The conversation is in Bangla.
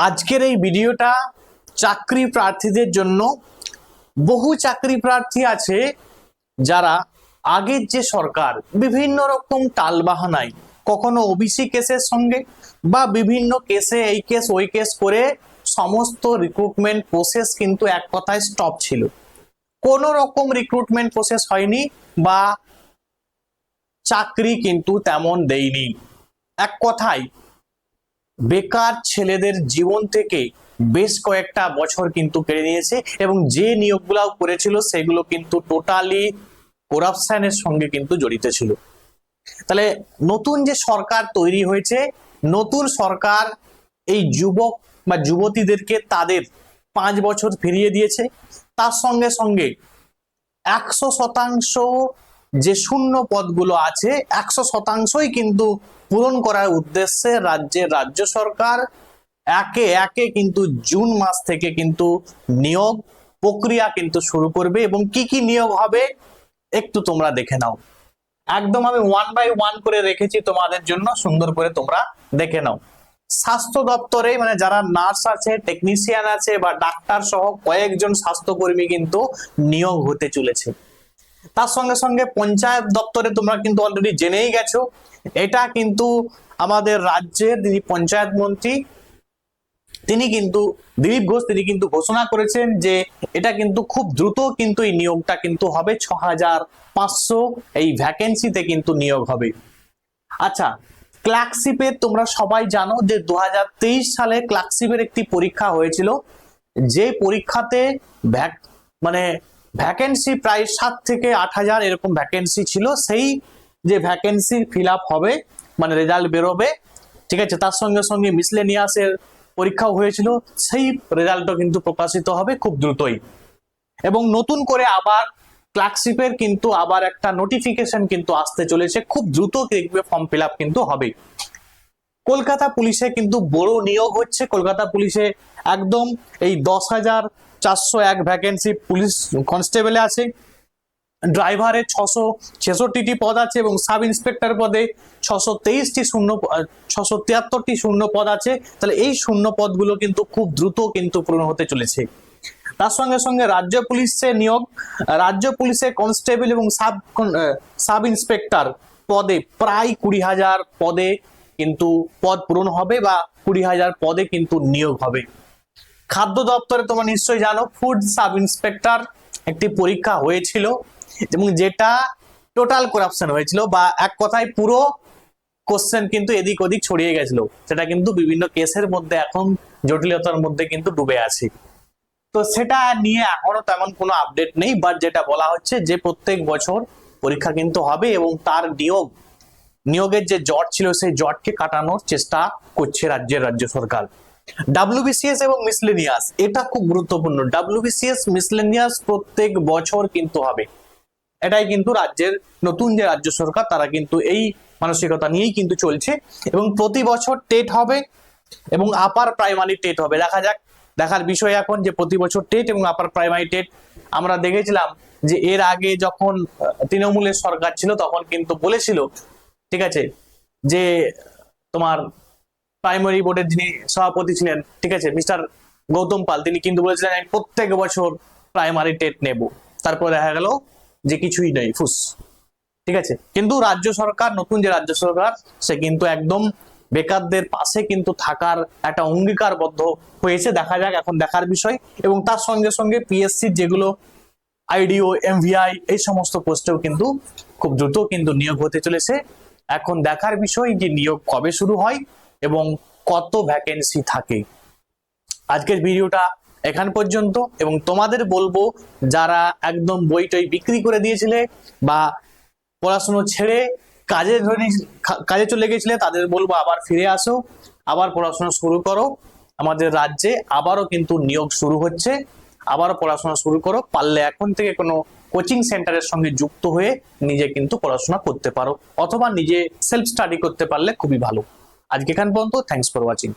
আজকের এই ভিডিওটা চাকরি প্রার্থীদের জন্য। বহু চাকরি প্রার্থী আছে যারা আগের যে সরকার বিভিন্ন রকম টালবাহানায়, কখনো ওবিসি কেসের সঙ্গে বা বিভিন্ন কেসে এই কেস ওই কেস করে সমস্ত রিক্রুটমেন্ট প্রসেস কিন্তু এক কথায় স্টপ ছিল। কোনো রকম রিক্রুটমেন্ট প্রসেস হয়নি বা চাকরি কিন্তু তেমন দেয়নি। এক কথায় বেকার ছেলেদের জীবন থেকে বেশ কয়েকটা বছর কিন্তু কেড়ে নিয়েছে এবং যে নিয়োগগুলো করেছিল সেগুলো কিন্তু টোটালি করাপশনের সঙ্গে কিন্তু জড়িত ছিল। তাহলে নতুন যে সরকার তৈরি হয়েছে, নতুন সরকার এই যুবক বা যুবতীদেরকে তাদের 5 বছর ফিরিয়ে দিয়েছে। তার সঙ্গে সঙ্গে 100% যে শূন্য পদগুলো আছে 100%ই কিন্তু পূরণ করার উদ্দেশ্যে রাজ্য সরকার একে একে কিন্তু জুন মাস থেকে কিন্তু নিয়োগ প্রক্রিয়া কিন্তু শুরু করবে। এবং কি কি নিয়োগ হবে একটু তোমরা দেখে নাও। একদম আমি 1 বাই 1 করে রেখেছি তোমাদের জন্য, সুন্দর করে তোমরা দেখে নাও। স্বাস্থ্য দপ্তরে মানে যারা নার্স আছে, টেকনিশিয়ান আছে বা ডাক্তার সহ কয়েকজন স্বাস্থ্যকর্মী কিন্তু নিয়োগ হতে চলেছে। তার সঙ্গে সঙ্গে পঞ্চায়েত দপ্তরে তোমরা কিন্তু অলরেডি জেনেই গেছো, এটা কিন্তু আমাদের রাজ্যের যিনি পঞ্চায়েত মন্ত্রী তিনি কিন্তু দিলীপ ঘোষ তিনি কিন্তু ঘোষণা করেছেন যে এটা কিন্তু খুব দ্রুত কিন্তু এই নিয়োগটা কিন্তু হবে। 6500 এই ভ্যাকেন্সিতে কিন্তু নিয়োগ হবে। আচ্ছা, ক্লার্কশিপের তোমরা সবাই জানো যে 2023 সালে ক্লার্কশিপের একটি পরীক্ষা হয়েছিল, যে পরীক্ষাতে ভ্যাকেন্সি প্রায় 7 থেকে 8,000 এরকম ভ্যাকেন্সি ছিল। সেই যে ভ্যাকেন্সি ফিল আপ হবে মানে রেজাল্ট বেরোবে, ঠিক আছে, তার সঙ্গে সঙ্গে মিসলেনিয়াসের পরীক্ষাও হয়েছিল, সেই রেজাল্টও কিন্তু প্রকাশিত হবে খুব দ্রুতই। এবং নতুন করে আবার ক্লার্কশিপের কিন্তু আবার একটা নোটিফিকেশন কিন্তু আসতে চলেছে, খুব দ্রুত দেখবে ফর্ম ফিল আপ কিন্তু হবে। কলকাতা পুলিশে কিন্তু বড় নিয়োগ হচ্ছে। কলকাতা পুলিশে একদম এই 10,401 ভ্যাকেন্সি পুলিশ কনস্টেবলে আছে, ড্রাইভারের 666টি পদ আছে এবং সাব ইন্সপেক্টর পদে 673টি শূন্য পদ আছে। তাহলে এই শূন্য পদগুলো কিন্তু খুব দ্রুত কিন্তু পূরণ হতে চলেছে। তার সঙ্গে সঙ্গে রাজ্য পুলিশে নিয়োগ, রাজ্য পুলিশে কনস্টেবল এবং সাব ইন্সপেক্টর পদে প্রায় 20,000 পদে কিন্তু পদ পূরণ হবে বা 20,000 পদে কিন্তু নিয়োগ হবে। খাদ্য দপ্তরে তোমরা নিশ্চয়ই জানো ফুড সাব ইন্সপেক্টর একটি পরীক্ষা হয়েছিল এবং যেটা টোটাল করাপশন হয়েছিল বা এক কথায় পুরো কোশ্চেন কিন্তু এদিক ওদিক ছড়িয়ে গেছিল। সেটা কিন্তু বিভিন্ন কেসের মধ্যে এখন জটিলতার মধ্যে কিন্তু ডুবে আছে। তো সেটা নিয়ে এখনো তেমন কোনো আপডেট নেই, বাট যেটা বলা হচ্ছে যে প্রত্যেক বছর পরীক্ষা কিন্তু হবে এবং তার নিয়োগের যে জট ছিল সেই জটকে কাটানোর চেষ্টা করছে রাজ্য সরকার। ডাব্লিউবিসিএস এবং মিসলেনিয়াস এটা খুব গুরুত্বপূর্ণ। ডাব্লিউবিসিএস মিসলেনিয়াস প্রত্যেক বছর কিন্তু হবে, এটাই কিন্তু রাজ্যের নতুন যে রাজ্য সরকার তারা কিন্তু এই মানসিকতা নিয়েই কিন্তু চলছে। এবং প্রতি বছর টেট হবে এবং আপার প্রাইমারি টেট হবে। দেখা যাক, দেখার বিষয় এখন যে প্রতি বছর টেট এবং আপার প্রাইমারি টেট। আমরা দেখেছিলাম যে এর আগে যখন তৃণমূলের সরকার ছিল তখন কিন্তু বলেছিল, ঠিক আছে, যে তোমার প্রাইমারি বোর্ডের যিনি সভাপতি ছিলেন, ঠিক আছে, মিস্টার গৌতম পাল, তিনি কিন্তু বলেছিলেন আমি প্রত্যেক বছর প্রাইমারি টেট নেব। তারপর দেখা গেল যে কিছুই নেই, ফুস, ঠিক আছে। কিন্তু রাজ্য সরকার, নতুন যে রাজ্য সরকার, সে কিন্তু একদম বেকারদের পাশে কিন্তু থাকার একটা অঙ্গীকারবদ্ধ হয়েছে। দেখা যাক, এখন দেখার বিষয়। এবং তার সঙ্গে সঙ্গে পিএসসি যেগুলো আইডিও, এমভিআই এই সমস্ত পোস্টেও কিন্তু খুব দ্রুত কিন্তু নিয়োগ হতে চলেছে। এখন দেখার বিষয় যে নিয়োগ কবে শুরু হয় এবং কত ভ্যাকেন্সি থাকে। আজকের ভিডিওটা এখান পর্যন্ত এবং তোমাদের বলবো যারা একদম বইটই বিক্রি করে দিয়েছিলে বা পড়াশোনা ছেড়ে কাজে চলে গেছিলে তাদের বলবো আবার ফিরে আসো, আবার পড়াশোনা শুরু করো। আমাদের রাজ্যে আবারও কিন্তু নিয়োগ শুরু হচ্ছে, আবারও পড়াশোনা শুরু করো। পারলে এখন থেকে কোনো কোচিং সেন্টারের সঙ্গে যুক্ত হয়ে নিজে কিন্তু পড়াশোনা করতে পারো অথবা নিজে সেলফ স্টাডি করতে পারলে খুবই ভালো। আজকে এখান পর্যন্ত, থ্যাংকস ফর ওয়াচিং।